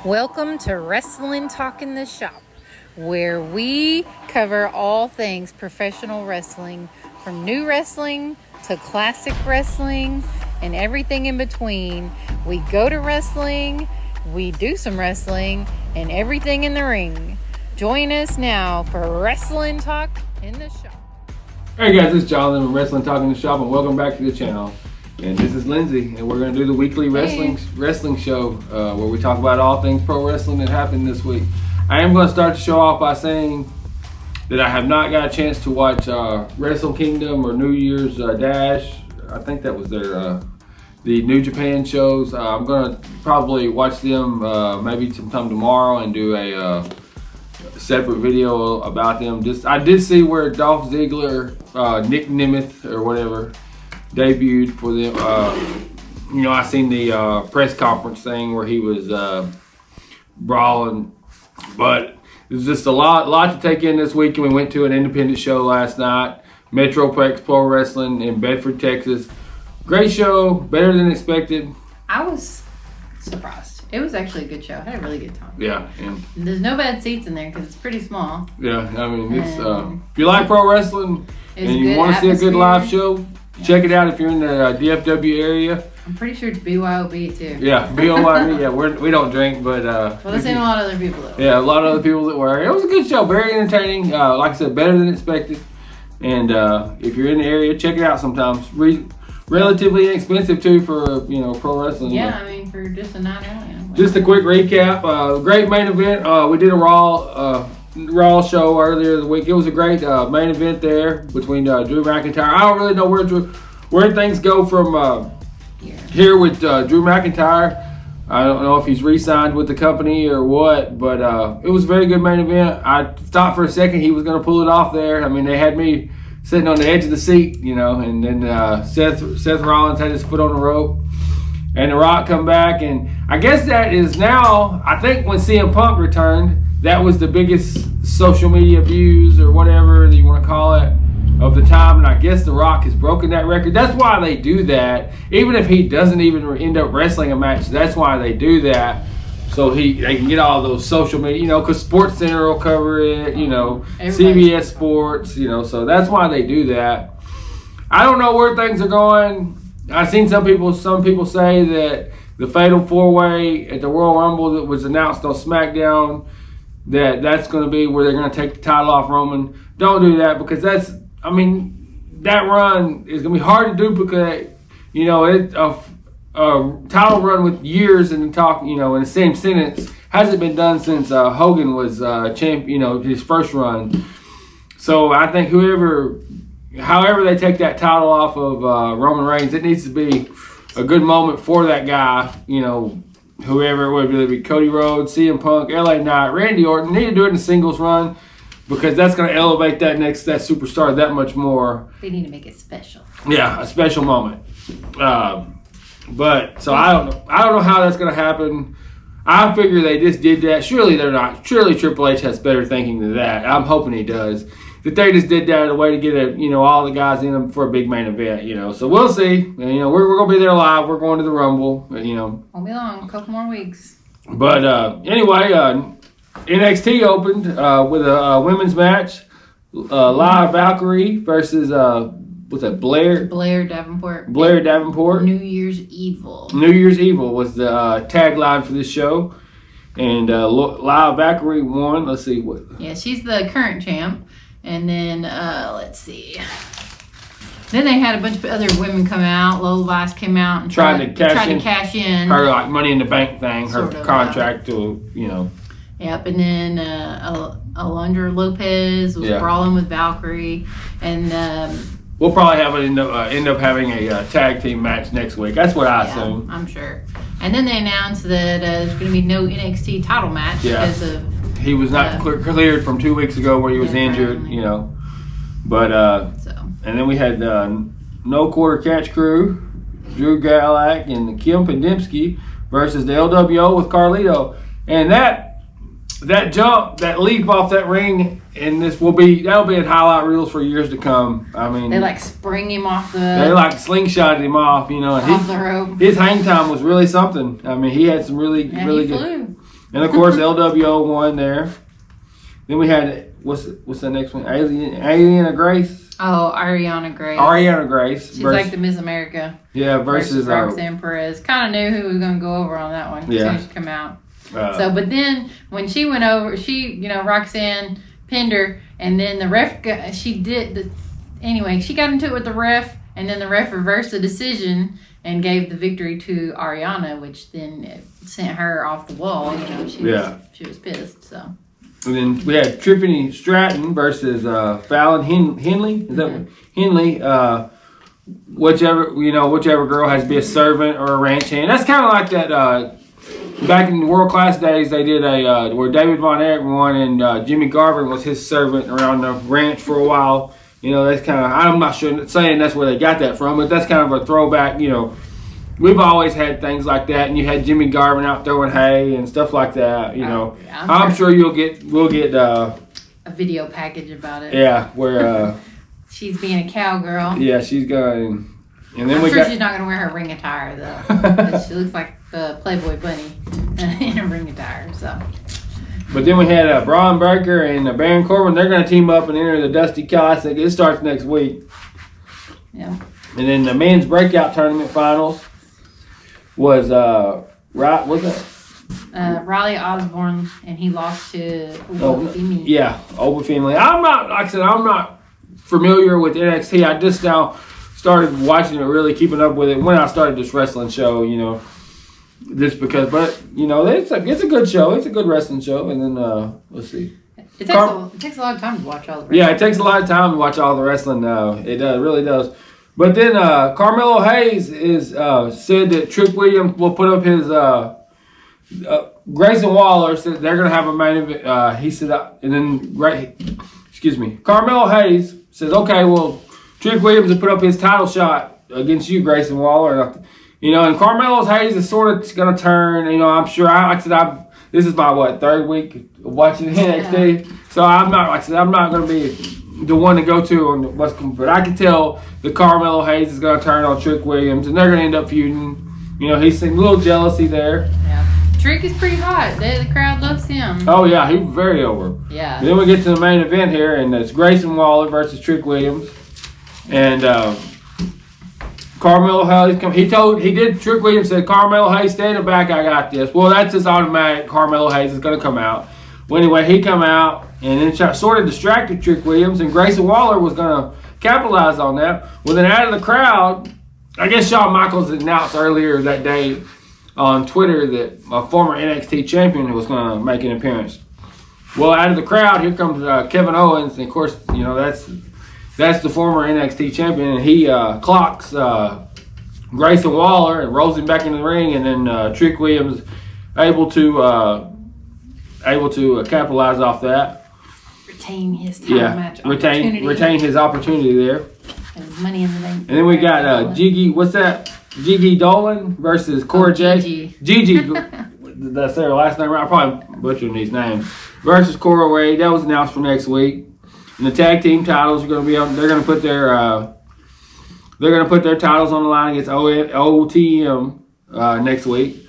Welcome to Wrestling Talk in the Shop, where we cover all things professional wrestling, from new wrestling to classic wrestling and everything in between. We go to wrestling, we do some wrestling, and everything in the ring. Join us now for Wrestling Talk in the Shop. Hey guys, it's Jonathan from Wrestling Talk in the Shop, and welcome back to the channel. And this is Lindsay, and we're going to do the weekly wrestling show where we talk about all things pro wrestling that happened this week. I am going to start the show off by saying that I have not got a chance to watch Wrestle Kingdom or New Year's Dash. I think that was their the New Japan shows. I'm going to probably watch them maybe sometime tomorrow and do a separate video about them. I did see where Dolph Ziggler, Nick Nemeth or whatever, debuted for them. I seen the press conference thing where he was brawling, but there's just a lot to take in this week. And we went to an independent show last night, Metroplex Pro Wrestling in Bedford, Texas. Great show, better than expected. I was surprised. It was actually a good show. I had a really good time. Yeah, and there's no bad seats in there because it's pretty small. Yeah, I mean, it's if you like pro wrestling and you want to see a good live show, check it out if you're in the DFW area. I'm pretty sure it's BYOB too. Yeah, BYOB. Yeah, we don't drink, but well, there's a lot of other people that were. Yeah, a lot of other people that were. It was a good show, very entertaining. Like I said, better than expected. And if you're in the area, check it out sometimes. Relatively inexpensive too for pro wrestling. Yeah, I mean for just a night out. Just a quick recap. Great main event. We did a Raw show earlier this week. It was a great main event there between Drew McIntyre. I don't really know where things go from here with Drew McIntyre. I don't know if he's re-signed with the company or what, but it was a very good main event. I thought for a second he was going to pull it off there. I mean, they had me sitting on the edge of the seat, and then Seth Rollins had his foot on the rope. And The Rock come back, and I guess that is now, I think when CM Punk returned, that was the biggest social media views or whatever that you want to call it of the time, and I guess The Rock has broken that record. That's why they do that. Even if he doesn't even end up wrestling a match, that's why they do that. So they can get all those social media, because SportsCenter will cover it, CBS Sports, so that's why they do that. I don't know where things are going. I've seen some people say that the Fatal 4-Way at the Royal Rumble that was announced on SmackDown, that's going to be where they're going to take the title off Roman. Don't do that, because that run is going to be hard to duplicate. A title run with years in the same sentence hasn't been done since Hogan was champion, his first run. So I think however they take that title off of Roman Reigns, it needs to be a good moment for that guy, whoever it would be, Cody Rhodes, CM Punk, LA Knight, Randy Orton. Need to do it in a singles run, because that's going to elevate that superstar that much more. They need to make it special. Yeah, a special moment. But so I don't know how that's going to happen. I figure they just did that. Surely they're not. Surely Triple H has better thinking than that. I'm hoping he does. That they just did that as a way to get all the guys in them for a big main event. So we'll see. We're gonna be there live. We're going to the Rumble. Won't be long. A couple more weeks. But anyway, NXT opened with a women's match. Live Valkyrie versus what's that? Blair Davenport. Blair Davenport. New Year's Evil. New Year's Evil was the tagline for this show. And Live Valkyrie won. Let's see what. Yeah, she's the current champ. And then, let's see. Then they had a bunch of other women come out. Lola Vice came out and tried to cash in her Money in the Bank thing, her contract to, Yep, and then Alundra Lopez was brawling with Valkyrie, and we'll probably have end up having a tag team match next week. That's what I assume. I'm sure. And then they announced that there's going to be no NXT title match because of. He was not cleared from 2 weeks ago where he was injured, But, and then we had No Quarter Catch Crew, Drew Gulak and Kim Podemski versus the LWO with Carlito. And that jump, that leap off that ring, and that'll be in highlight reels for years to come. I mean, they spring him off they slingshotted him off, off the rope. His hang time was really something. I mean, he had some really good. And of course, LWO won there. Then we had what's the next one? Aliana Grace. Oh, Ariana Grace. Ariana Grace. She's like the Miss America. Yeah, versus Roxanne Perez. Kind of knew who was going to go over on that one as soon as she come out. But then when she went over, Roxanne pinned her, and then the ref, she got into it with the ref, and then the ref reversed the decision and gave the victory to Ariana, which then it sent her off the wall. She was pissed. So. And then we had Tiffany Stratton versus Fallon Henley. Is that Henley? Whichever girl has to be a servant or a ranch hand. That's kind of like that. Back in the world class days, they did a where David Von Erich won and Jimmy Garvin was his servant around the ranch for a while. That's kind of, I'm not sure saying that's where they got that from, but that's kind of a throwback. We've always had things like that, and you had Jimmy Garvin out throwing hay and stuff like that. I'm sure we'll get a video package about it. Yeah, where she's being a cowgirl. Yeah, she's going. And then she's not going to wear her ring attire though. She looks like the Playboy bunny in a ring attire. So. But then we had Braun Breaker and Baron Corbin. They're going to team up and enter the Dusty Classic. It starts next week. Yeah. And then the men's breakout tournament finals was Riley Osborne, and he lost to Obafemi. Yeah, Obafemi. I'm not familiar with NXT. I just now started watching it, really keeping up with it when I started this wrestling show. Just because, but it's a good show. It's a good wrestling show. And then let's see. It takes a lot of time to watch all the wrestling. Yeah, it takes a lot of time to watch all the wrestling. It really does. But then Carmelo Hayes said that Trick Williams will put up his Grayson Waller said they're gonna have a main event. He said, and then Carmelo Hayes says, okay, well, Trick Williams will put up his title shot against you, Grayson Waller. And Carmelo Hayes is sort of gonna turn. I'm sure. This is my third week of watching NXT, so I'm not gonna be the one to go to on what's coming. But I can tell that Carmelo Hayes is gonna turn on Trick Williams, and they're gonna end up feuding. He's seeing a little jealousy there. Yeah. Trick is pretty hot. The crowd loves him. Oh yeah, he's very over. Yeah. And then we get to the main event here, and it's Grayson Waller versus Trick Williams, and Carmelo Hayes. Trick Williams said, Carmelo Hayes, stay in the back. I got this. Well, that's just automatic. Carmelo Hayes is gonna come out. Well, anyway, he come out and then sort of distracted Trick Williams, and Grayson Waller was gonna capitalize on that. Well, then out of the crowd, I guess Shawn Michaels announced earlier that day on Twitter that a former NXT champion was going to make an appearance. Well, out of the crowd, here comes Kevin Owens, and of course, that's the former NXT champion, and he clocks Grayson Waller and rolls him back into the ring, and then Trick Williams able to capitalize off that. Retain his title match opportunity. Retain his opportunity there. Money in the bank. And then we got Gigi Dolan versus Cora Jade. Gigi. Did I say her last name right? I'm probably butchering these names. Versus Cora Wade. That was announced for next week. And the tag team titles are going to be on. They're going to put their titles on the line against OTM next week.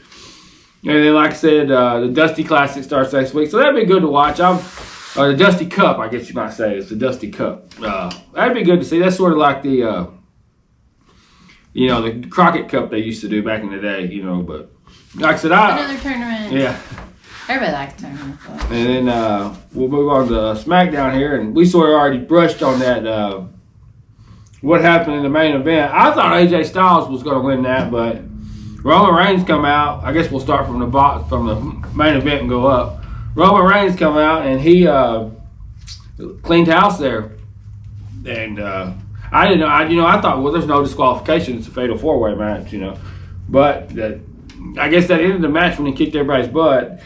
And then, like I said, the Dusty Classic starts next week, so that'd be good to watch. The Dusty Cup, I guess you might say. It's the Dusty Cup. That'd be good to see. That's sort of like the, the Crockett Cup they used to do back in the day, But like I said, another tournament. Yeah. Everybody likes tournaments. So. And then we'll move on to SmackDown here, and we sort of already brushed on that. What happened in the main event? I thought AJ Styles was going to win that, but Roman Reigns come out. I guess we'll start from the main event and go up. Roman Reigns come out, and he cleaned house there. And I didn't know. I thought, well, there's no disqualification. It's a fatal four-way match, But I guess that ended the match when he kicked everybody's butt.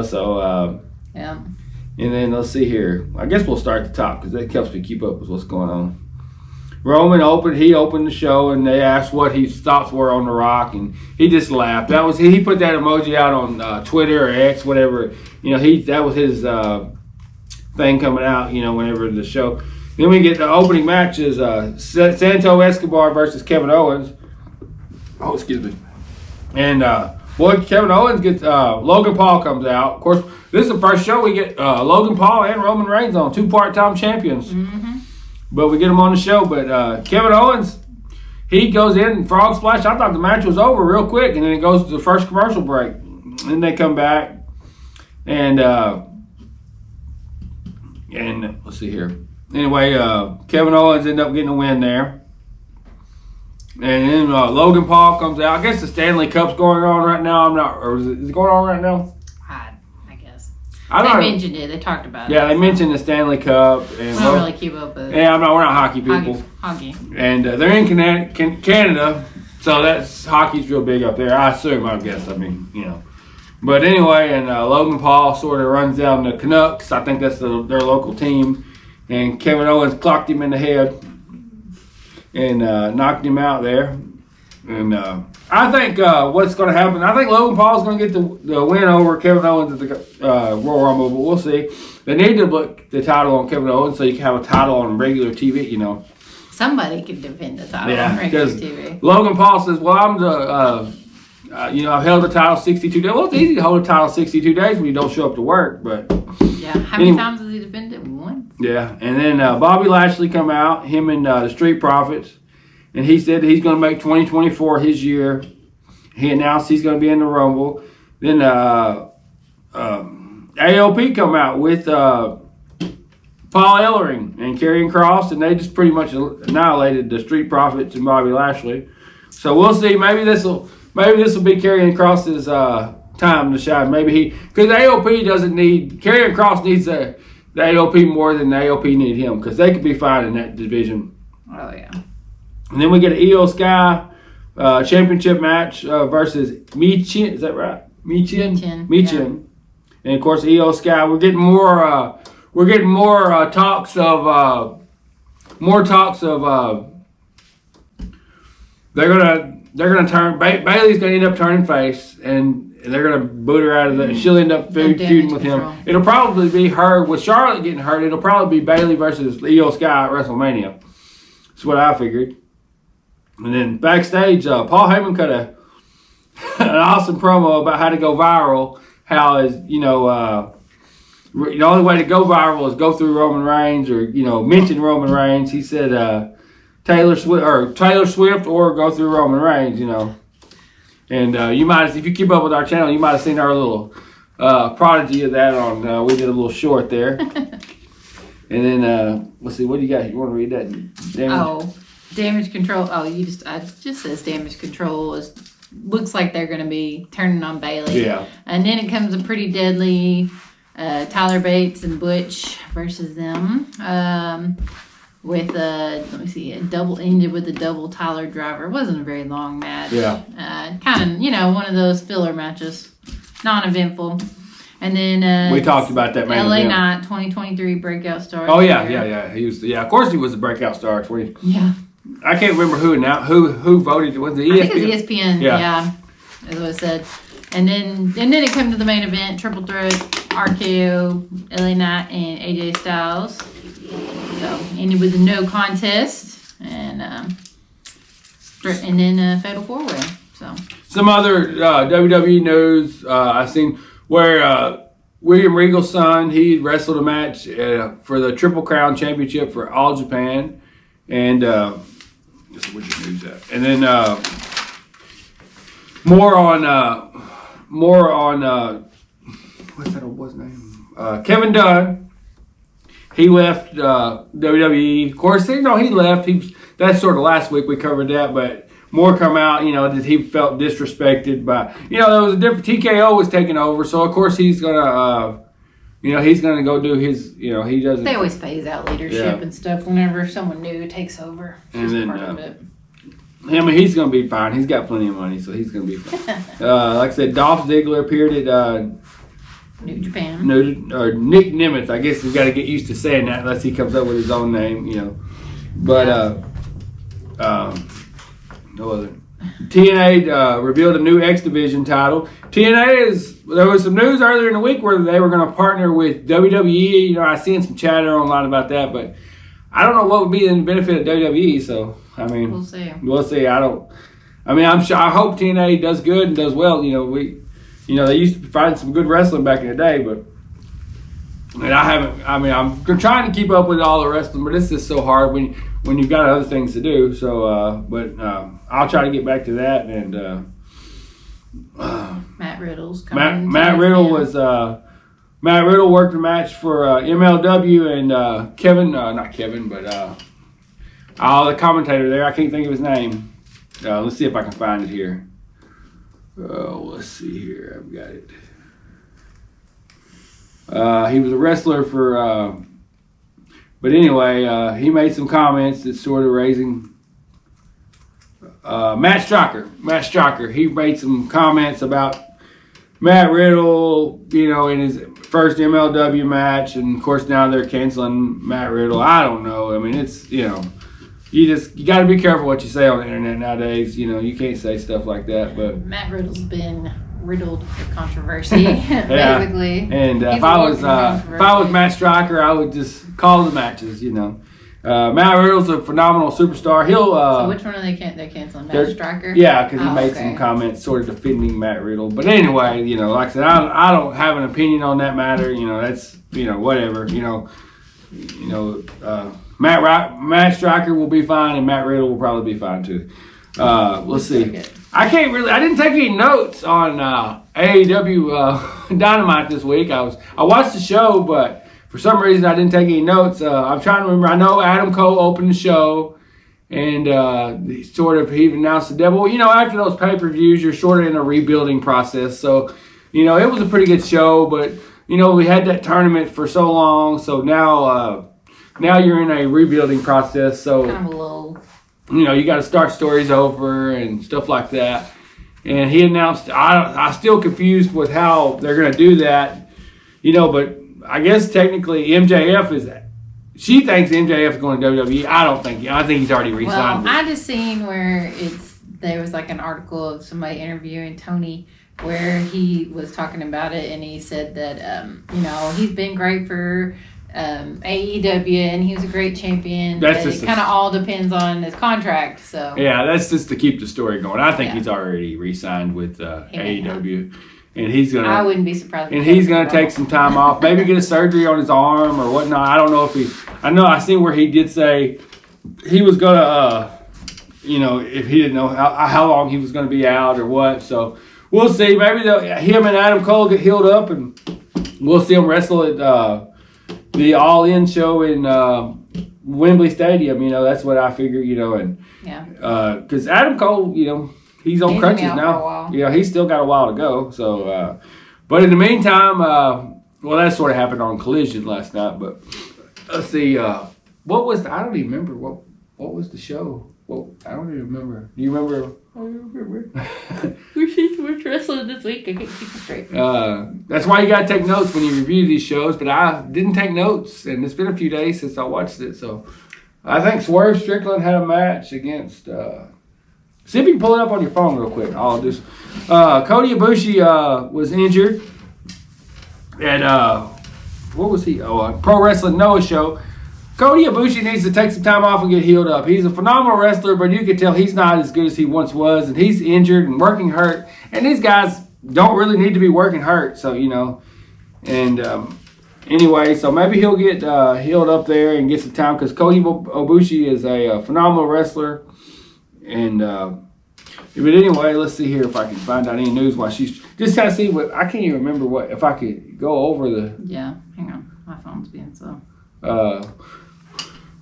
So. Yeah. And then let's see here. I guess we'll start at the top because that helps me keep up with what's going on. Roman opened the show, and they asked what his thoughts were on The Rock, and he just laughed. He put that emoji out on Twitter or X, whatever. That was his thing coming out. Whenever the show. Then we get the opening matches: Santo Escobar versus Kevin Owens. Oh, excuse me. And Boy, Kevin Owens gets Logan Paul comes out. Of course, this is the first show we get Logan Paul and Roman Reigns on, 2 part-time champions. Mm-hmm. But we get them on the show. But Kevin Owens, he goes in, frog splash. I thought the match was over real quick, and then it goes to the first commercial break. Then they come back, and let's see here. Anyway, Kevin Owens ended up getting a win there. And then Logan Paul comes out. I guess the Stanley Cup's going on right now. I'm not, or is it going on right now? I guess. I They mentioned it. They talked about it. Yeah, they mentioned the Stanley Cup. And I don't really keep up with it. Yeah, we're not hockey people. Hockey. And they're in Canada, so that's hockey's real big up there. I assume, I guess. I mean, you know. But anyway, and Logan Paul sort of runs down the Canucks. I think that's their local team. And Kevin Owens clocked him in the head and knocked him out there. And I think what's going to happen, I think Logan Paul's going to get the win over Kevin Owens at the Royal Rumble, but we'll see. They need to put the title on Kevin Owens so you can have a title on regular TV, you know. Somebody could defend the title on regular TV. Logan Paul says, well, I'm the, I've held the title 62 days. Well, it's easy to hold a title 62 days when you don't show up to work, but... Yeah, how many times has he defended it? Once. Yeah, and then Bobby Lashley come out, him and the Street Profits, and he said he's going to make 2024 his year. He announced he's going to be in the Rumble. Then AOP come out with Paul Ellering and Karrion Kross, and they just pretty much annihilated the Street Profits and Bobby Lashley. So we'll see. Maybe this will be Karrion Kross's time to shine. Maybe because AOP doesn't need Karrion Kross needs the AOP more than the AOP need him, because they could be fine in that division. Oh yeah. And then we get an Io Sky championship match versus Michin. Is that right? Michin. Yeah. And of course, Io Sky. We're getting more. Talks of. They're gonna turn. Bailey's gonna end up turning face, and they're gonna boot her out of the. She'll end up feuding with him. It'll probably be her with Charlotte getting hurt. It'll probably be Bailey versus Io Sky at WrestleMania. That's what I figured. And then backstage, Paul Heyman cut an awesome promo about how to go viral. How is the only way to go viral is go through Roman Reigns or mention Roman Reigns. He said Taylor Swift or go through Roman Reigns. And you might, if you keep up with our channel, you might have seen our little prodigy of that on. We did a little short there. And then let's see, what do you got? You want to read that? Damage Control. It just says Damage Control looks like they're going to be turning on Bailey. Yeah. And then it comes a pretty deadly Tyler Bates and Butch versus them. With let me see, it ended with a double Tyler driver. It wasn't a very long match. Yeah. Kind of, one of those filler matches, non-eventful. And then we talked about that main LA event. Knight 2023 breakout star. Oh yeah. He was. Yeah, of course he was a breakout star. Yeah. I can't remember who voted. Was it ESPN? I think it was ESPN. Yeah. That's what it said. And then it came to the main event: Triple Threat, RKO, LA Knight, and AJ Styles. So ended with a no contest, and then Fatal 4-Way. So some other WWE news I seen where William Regal's son, he wrestled a match for the Triple Crown Championship for All Japan, and where's your news at? And then more on what's that old name? Kevin Dunn. He left WWE. Of course, he left. That's sort of last week we covered that, but more come out, that he felt disrespected by, there was a different, TKO was taking over, so of course he's gonna, he's gonna go do his, he doesn't. They always phase out leadership and stuff whenever someone new takes over. And then, he's gonna be fine. He's got plenty of money, so he's gonna be fine. Like I said, Dolph Ziggler appeared at New Japan. Nick Nemeth. I guess we've got to get used to saying that unless he comes up with his own name, But no other. TNA revealed a new X Division title. There was some news earlier in the week where they were going to partner with WWE. I seen some chatter online about that, but I don't know what would be the benefit of WWE. So I mean, we'll see. We'll see. I I mean, I'm sure. I hope TNA does good and does well. They used to provide some good wrestling back in the day, but and I haven't. I mean, I'm trying to keep up with all the wrestling, but it's just so hard when you've got other things to do. So, I'll try to get back to that. And Matt Riddle's coming. Matt Riddle was. Matt Riddle worked a match for MLW and not Kevin, but the commentator there. I can't think of his name. Let's see if I can find it here. Oh, let's see here. I've got it. He was a wrestler for, but anyway, he made some comments that's sort of raising. Matt Striker. He made some comments about Matt Riddle, in his first MLW match, and of course now they're canceling Matt Riddle. I don't know. I mean, it's you got to be careful what you say on the internet nowadays. You can't say stuff like that. But Matt Riddle's been riddled with controversy, basically. And if I was Matt Striker, I would just call the matches. Matt Riddle's a phenomenal superstar. So which one are they canceling? Matt Striker? Yeah, because he made some comments sort of defending Matt Riddle. But anyway, like I said, I don't have an opinion on that matter. That's whatever. Matt Striker will be fine, and Matt Riddle will probably be fine too. Let's see. I didn't take any notes on AEW Dynamite this week. I watched the show, but for some reason I didn't take any notes. I'm trying to remember. I know Adam Cole opened the show, and he announced the devil. After those pay-per-views, you're sort of in a rebuilding process. So, it was a pretty good show, but we had that tournament for so long, so now you're in a rebuilding process. So kind of a lull. You got to start stories over and stuff like that. And he announced, I'm still confused with how they're going to do that, but I guess technically she thinks MJF is going to WWE. I think he's already re-signed. Well, I just seen where there was like an article of somebody interviewing Tony where he was talking about it, and he said that, he's been great for AEW, and he was a great champion. But it kind of all depends on his contract. So yeah, that's just to keep the story going. I think he's already re-signed with AEW, and he's gonna. I wouldn't be surprised. And he's gonna take some time off, maybe get a surgery on his arm or whatnot. I don't know if I seen where he did say he was gonna, if he didn't know how long he was gonna be out or what. So we'll see. Maybe him and Adam Cole get healed up, and we'll see him wrestle at the All In show in Wembley Stadium. That's what I figure. Because Adam Cole, he's on crutches now. He's still got a while to go. So, but in the meantime, that sort of happened on Collision last night. But let's see, what was I don't even remember what was the show. Well, I don't even remember. Do you remember? I don't remember. We're wrestling this week. I can't keep it straight. That's why you got to take notes when you review these shows. But I didn't take notes, and it's been a few days since I watched it. So I think Swerve Strickland had a match against. See if you can pull it up on your phone real quick. I'll just. Cody Ibushi was injured, and what was he? Pro Wrestling Noah show. Cody Ibushi needs to take some time off and get healed up. He's a phenomenal wrestler, but you can tell he's not as good as he once was, and he's injured and working hurt. And these guys don't really need to be working hurt, so And anyway, so maybe he'll get healed up there and get some time, because Cody Ibushi is a phenomenal wrestler. And but anyway, let's see here if I can find out any news while she's just kind of see what I can't even remember if I could go over the. Yeah, hang on, my phone's being slow.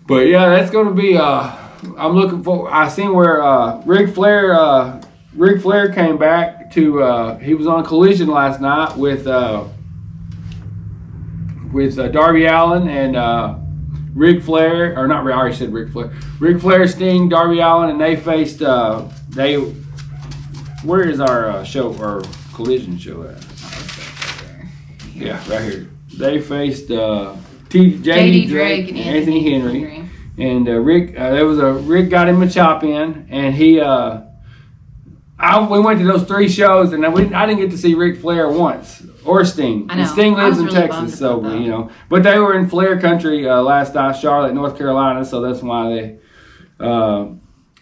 But yeah, that's going to be. I'm looking for. I seen where Ric Flair came back to. He was on Collision last night with Darby Allin and Ric Flair, or not. I already said Ric Flair. Ric Flair, Sting, Darby Allin, and they faced. Where is our show or Collision show at? Yeah, right here. They faced J.D. Drake and Anthony Henry. And Rick, Rick got him a chop in, and he. We went to those three shows, and I didn't get to see Ric Flair once or Sting. I know. And Sting lives in really Texas, so But they were in Flair country last night, Charlotte, North Carolina, so that's why they. I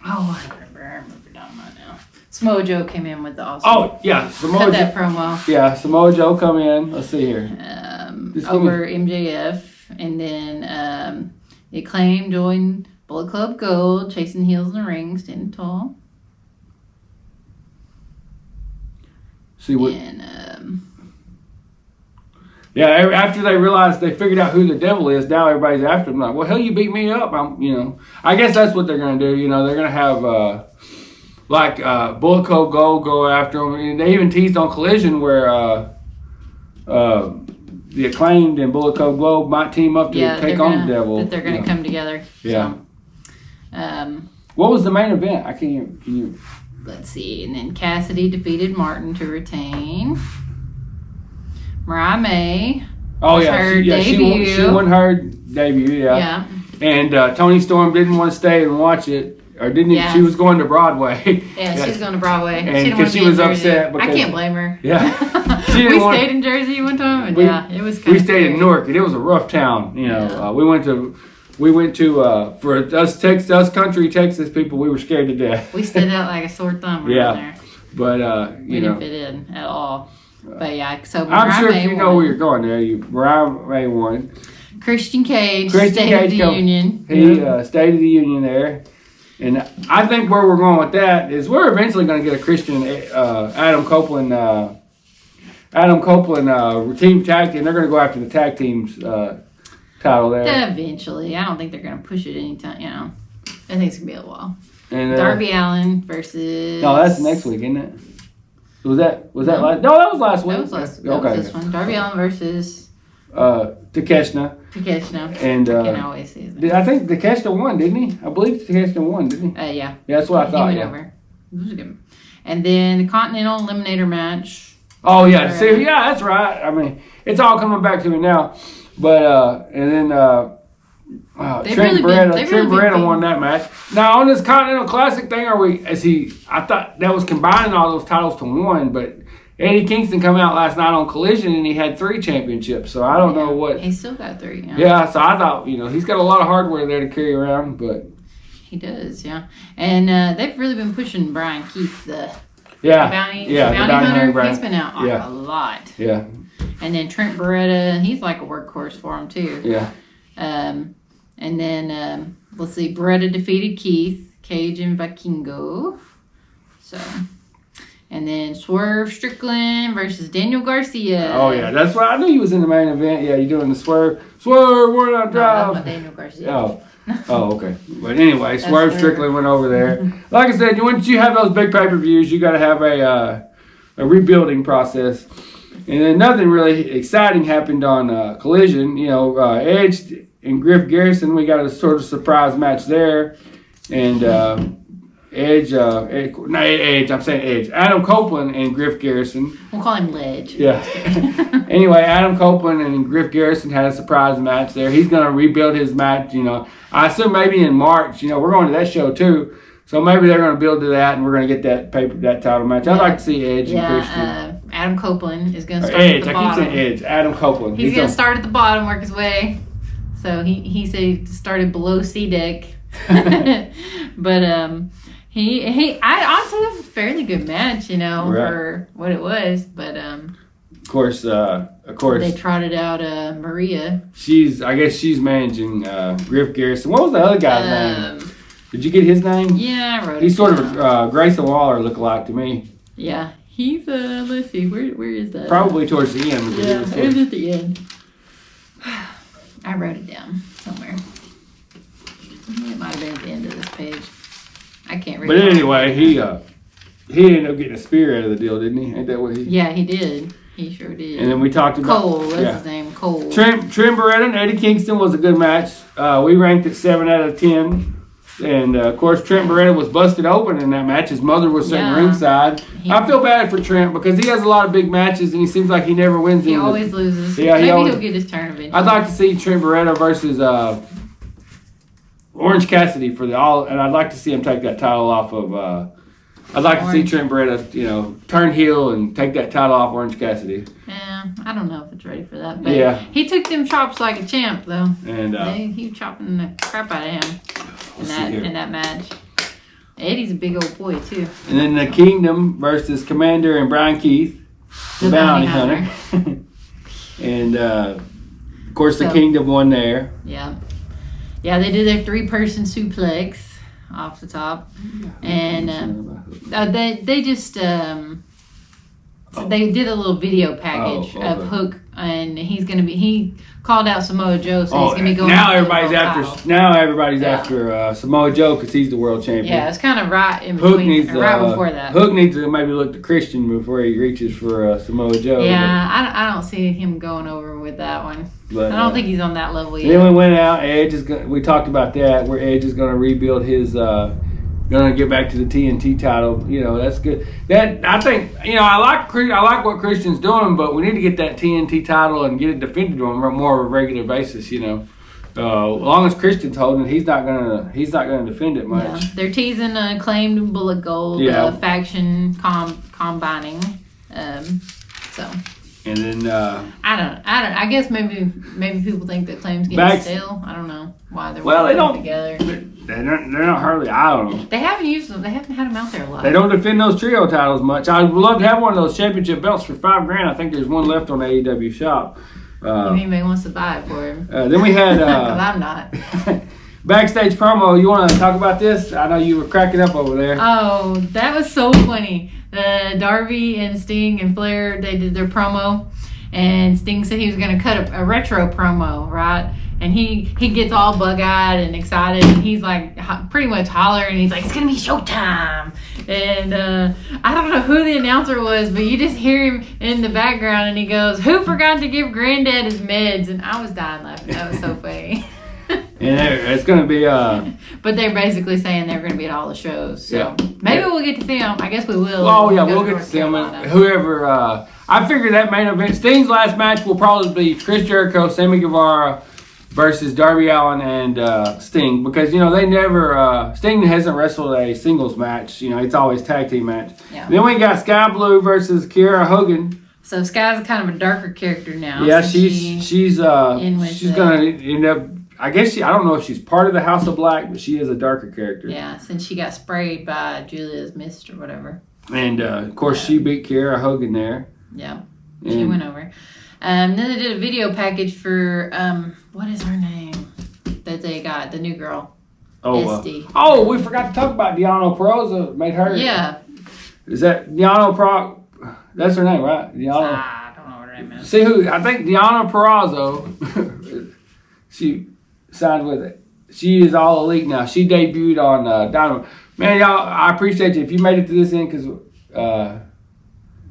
remember Dynamite now. Samoa Joe came in with the awesome. Oh yeah, cut Samoa that Joe. promo. Yeah, Samoa Joe come in. Let's see here. Just give me- Over MJF, and then the Acclaim joined Bullet Club Gold, chasing heels in the ring, standing tall. See what? And Yeah, after they realized they figured out who the devil is, now everybody's after them. Like, well, hell, you beat me up. I guess that's what they're gonna do. They're gonna have Bullet Club Gold go after them, and they even teased on Collision where the Acclaimed and Bullet Club Gold might team up to take on the devil. That they're gonna come together. Yeah. So, what was the main event? I can't. Can you? let's see. And then Cassidy defeated Martin to retain. Mariah May. Oh yeah, her she debut. won her debut. Yeah. And Tony Storm didn't want to stay and watch it, or didn't. Yeah. She was going to Broadway. Yeah, she's going to Broadway. And she didn't want to she be was in Jersey. upset because- I can't blame her. Yeah. We stayed in Jersey one time, and it was kind We of stayed in scary. Newark, and it was a rough town. Yeah. We went to for us country Texas people, we were scared to death. We stood out like a sore thumb around Yeah. there. But We didn't fit in at all. But yeah, so I'm Mariah sure May if you know won. where you're going there, Mariah May won. Christian Cage, Christian State Cage of the come- Union. He State of the Union there. And I think where we're going with that is we're eventually going to get a Christian Adam Copeland team tag team. They're going to go after the tag team's title there. Eventually. I don't think they're going to push it anytime, I think it's going to be a while. And Darby Allin versus... no, that's next week, isn't it? Was that No. last? No, that was last week. That was last Okay. that was this one. Darby Allin versus Takeshita. Takeshita. And I can always see his name. I think Takeshita won, didn't he? I believe Takeshita won, didn't he? Yeah. Yeah, that's what I thought. He went Yeah. over. It was good. And then the Continental Eliminator match. Oh yeah, see, yeah, that's right. I mean, it's all coming back to me now. But and then Trent Beretta won that match. Now on this Continental Classic thing, I thought that was combining all those titles to one, but Eddie Kingston come out last night on Collision and he had 3 championships. So I don't know what. He still got 3. Yeah, so I thought he's got a lot of hardware there to carry around, but He does, yeah. And they've really been pushing Brian Keith, the bounty hunter. Brian. He's been out a lot. Yeah, And then Trent Beretta, he's like a workhorse for him too. yeah. And then let's see, Beretta defeated Keith, Cage, and Vikingo. So, and then Swerve Strickland versus Daniel Garcia. Oh yeah, that's why I knew he was in the main event. Yeah, you're doing the swerve, where I No, drive. that's not Daniel Garcia. Oh, okay. But anyway, Swerve That's Strickland went over there. Like I said, once you have those big pay-per-views, you got to have a rebuilding process. And then nothing really exciting happened on Collision. Edge and Griff Garrison, we got a sort of surprise match there. And Edge, I'm saying Edge. Adam Copeland and Griff Garrison. We'll call him Ledge. Yeah. Anyway, Adam Copeland and Griff Garrison had a surprise match there. He's going to rebuild his match, I assume maybe in March, we're going to that show too. So maybe they're going to build to that and we're going to get that title match. I'd like to see Edge and Christian. Adam Copeland is going to start Edge, at the I keep bottom. saying Edge. Adam Copeland. He's going to start at the bottom, work his way. So he said he started below C deck. But I honestly it was a fairly good match, for what it was. But Of course. they trotted out Maria. I guess she's managing Griff Garrison. What was the other guy's name? Did you get his name? Yeah, I wrote He's it sort down. of a Grayson Waller lookalike to me. Yeah, he's let's see, where is that? Probably towards the end. Because Yeah, it was it was at the end. I wrote it down somewhere. It might have been at the end of this page. I can't read. But it. anyway, he ended up getting a spear out of the deal, didn't he? Ain't that what he? Yeah, he did. He sure did. And then we talked about Cole. That's his name. Cole. Trent Beretta and Eddie Kingston was a good match. We ranked it 7 out of 10. And of course, Trent Beretta was busted open in that match. His mother was sitting ringside. I feel bad for Trent because he has a lot of big matches and he seems like he never wins. He always loses. Yeah, Maybe he'll get his turn eventually. I'd like to see Trent Beretta versus Orange Cassidy for the all, and I'd like to see him take that title off of. I'd like to see Trent Beretta, turn heel and take that title off Orange Cassidy. Yeah, I don't know if it's ready for that. But Yeah. he took them chops like a champ, though. And He was chopping the crap out of him in that match. Eddie's a big old boy too. And then the Kingdom versus Commander and Brian Keith, the bounty hunter. And of course, the Kingdom won there. Yeah. Yeah, they did their 3-person suplex off the top. And they just they did a little video package of Hook, and he called out Samoa Joe, so he's gonna be going. Now everybody's after Samoa Joe because he's the world champion. Yeah, it's kind of right in between, right before that. Hook needs to maybe look to Christian before he reaches for Samoa Joe. Yeah, I don't see him going over with that one. But, I don't think he's on that level yet. Then we went out. We talked about that, where Edge is going to rebuild his. Going to get back to the TNT title. You know, that's good. That I think. You know, I like what Christian's doing, but we need to get that TNT title and get it defended on more of a regular basis. You know, as long as Christian's holding it, he's not gonna defend it much. Yeah. They're teasing a claimed Bullet Gold faction combining. So. And then I guess maybe people think that Claim's getting stale. I don't know why they're working together. They're not hardly. I don't know. They haven't used them. They haven't had them out there a lot. They don't defend those trio titles much. I'd love to have one of those championship belts for $5,000. I think there's one left on the AEW shop. If anybody wants to buy it for him. Then we had. Because I'm not. Backstage promo. You want to talk about this? I know you were cracking up over there. Oh, that was so funny. Darby and Sting and Flair, they did their promo, and Sting said he was going to cut a retro promo, right? And he gets all bug-eyed and excited, and he's like pretty much hollering, and he's like, it's going to be showtime. And I don't know who the announcer was, but you just hear him in the background, and he goes, who forgot to give Granddad his meds? And I was dying laughing. That was so funny. And it's going to be... But they're basically saying they're going to be at all the shows. So maybe we'll get to see them. I guess we will. Oh, yeah, we'll get to see them. Whoever... I figure that main event... Sting's last match will probably be Chris Jericho, Sammy Guevara versus Darby Allin and Sting. Because, you know, they never... Sting hasn't wrestled a singles match. You know, it's always tag team match. Yeah. Then we got Sky Blue versus Kiera Hogan. So Sky's kind of a darker character now. Yeah, she's gonna end up... I guess I don't know if she's part of the House of Black, but she is a darker character. Yeah, since she got sprayed by Julia's Mist or whatever. And of course, she beat Kiera Hogan there. Yeah, she went over. Then they did a video package for what is her name that they got, the new girl. We forgot to talk about Deonna Purrazzo. Made her. Yeah. Is that Deonna Purrazzo? That's her name, right? I don't know what her name is. See who? I think Deonna Purrazzo. She signed with it. She is all elite now. She debuted on Dynamite. Man, y'all, I appreciate you if you made it to this end because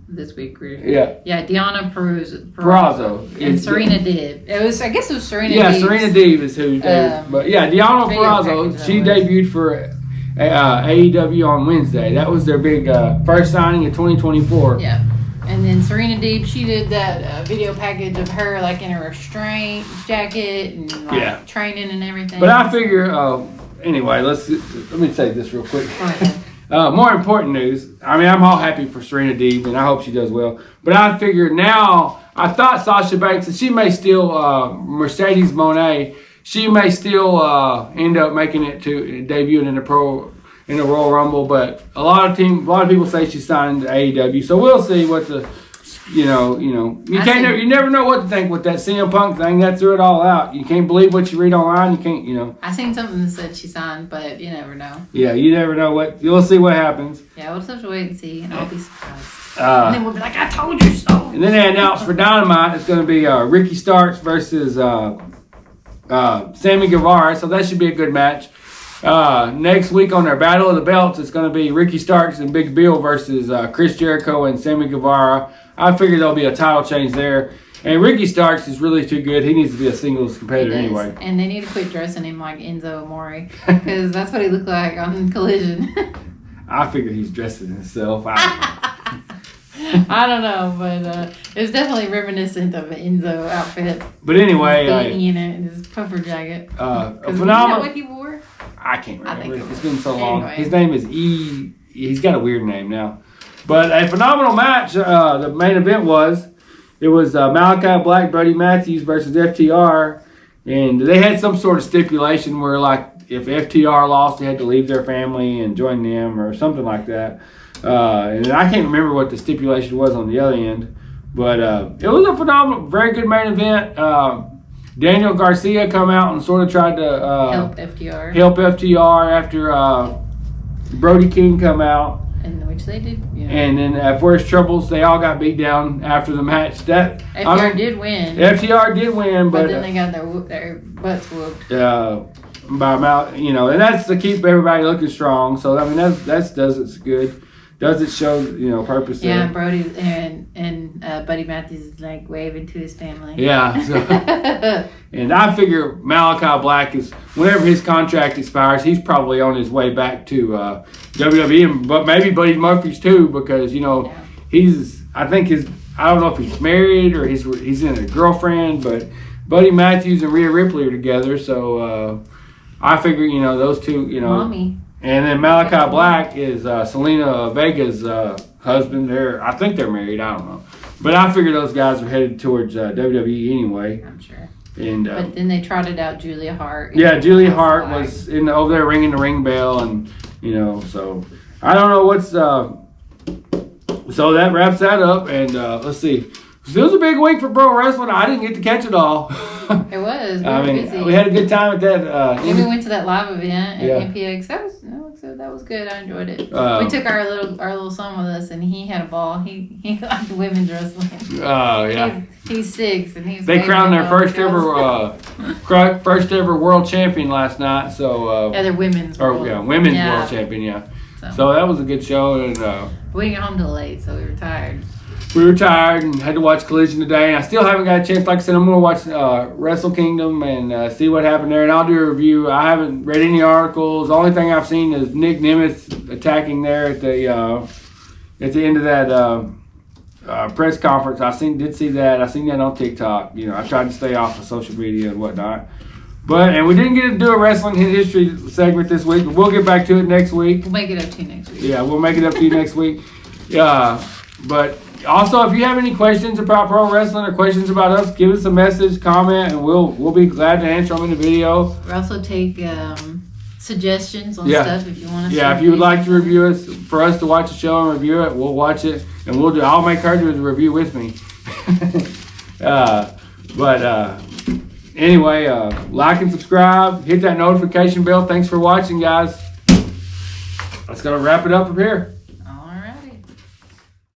this week, yeah, Deonna Purrazzo and Serena Deeb. I guess it was Serena. Yeah, Serena Deeb is who debuted. But yeah, Deonna Purrazzo. She debuted for AEW on Wednesday. That was their big first signing of 2024. Yeah. And then Serena Deeb, she did that video package of her like in a restraint jacket and like training and everything. But I figure, anyway, let me say this real quick. More important news. I mean, I'm all happy for Serena Deeb, and I hope she does well. But I figure now, I thought Sasha Banks, and she may still, Mercedes Moné, she may still end up making it to debuting in the Royal Rumble, but a lot of people say she's signed to AEW, so we'll see what the, you never know what to think with that CM Punk thing. That threw it all out. You can't believe what you read online. You can't, I seen something that said she signed, but you never know. Yeah, you never know you'll see what happens. Yeah, we'll just have to wait and see, and I'll be surprised. And then we'll be like, I told you so. And then they announced for Dynamite, it's going to be Ricky Starks versus Sammy Guevara, so that should be a good match. Next week on their Battle of the Belts, it's going to be Ricky Starks and Big Bill versus Chris Jericho and Sammy Guevara. I figure there'll be a title change there. And Ricky Starks is really too good. He needs to be a singles competitor anyway. And they need to quit dressing him like Enzo Amore because that's what he looked like on Collision. I figure he's dressing himself. I don't know, but it was definitely reminiscent of an Enzo outfit. But anyway, beanie in it and his puffer jacket. Phenomenal. Is that what he wore? I can't remember. It's been so long. Anyway. His name is E. He's got a weird name now. But a phenomenal match. The main event was Malachi Black, Brody Matthews versus FTR, and they had some sort of stipulation where like if FTR lost, they had to leave their family and join them or something like that. And I can't remember what the stipulation was on the other end, but it was a phenomenal, very good main event. Daniel Garcia come out and sort of tried to help FTR after Brody King come out. In which they did, yeah. And then at Worst Troubles, they all got beat down after the match. FTR did win. FTR did win, but then they got their butts whooped. By Mal, you know, and that's to keep everybody looking strong. So I mean, that does it good. Does it show, you know, purpose? Yeah, there. Brody and Buddy Matthews is like waving to his family. Yeah. So, and I figure Malachi Black is, whenever his contract expires, he's probably on his way back to WWE, but maybe Buddy Murphy's too, because you know I don't know if he's married or he's in a girlfriend, but Buddy Matthews and Rhea Ripley are together, so I figure, you know, those two, you know. Mommy. And then Malachi Black is Selena Vega's husband. I think they're married. I don't know, but I figure those guys are headed towards WWE anyway. I'm sure. And but then they trotted out Julia Hart. Yeah, Julia Hart was over there ringing the ring bell, and you know, so I don't know what's. So that wraps that up, and let's see. So it was a big week for pro wrestling. I didn't get to catch it all. It was. We were busy. We had a good time at that. And we went to that live event at MPX. That was good. I enjoyed it. We took our little son with us, and he had a ball. He liked women's wrestling. Oh yeah. He's 6, and he's. They crowned their first ever world champion last night. So. They're women's. Women's world champion. Yeah. So that was a good show, and. We didn't get home till late, so we were tired. We were tired and had to watch Collision today, and I still haven't got a chance. Like I said, I'm going to watch Wrestle Kingdom and see what happened there, and I'll do a review. I haven't read any articles. The only thing I've seen is Nick Nemeth attacking there at the end of that press conference. Did see that. I seen that on TikTok. You know, I tried to stay off of social media and whatnot. And we didn't get to do a wrestling history segment this week, but we'll get back to it next week. We'll make it up to you next week. Yeah, we'll make it up to you next week. But also, if you have any questions about pro wrestling or questions about us, give us a message, comment, and we'll be glad to answer them in the video. We also take suggestions on stuff if you want to. Yeah, if you would like to review us, for us to watch a show and review it, we'll watch it, and I'll make her do the review with me. Anyway, like and subscribe, hit that notification bell. Thanks for watching, guys. Let's go wrap it up from here.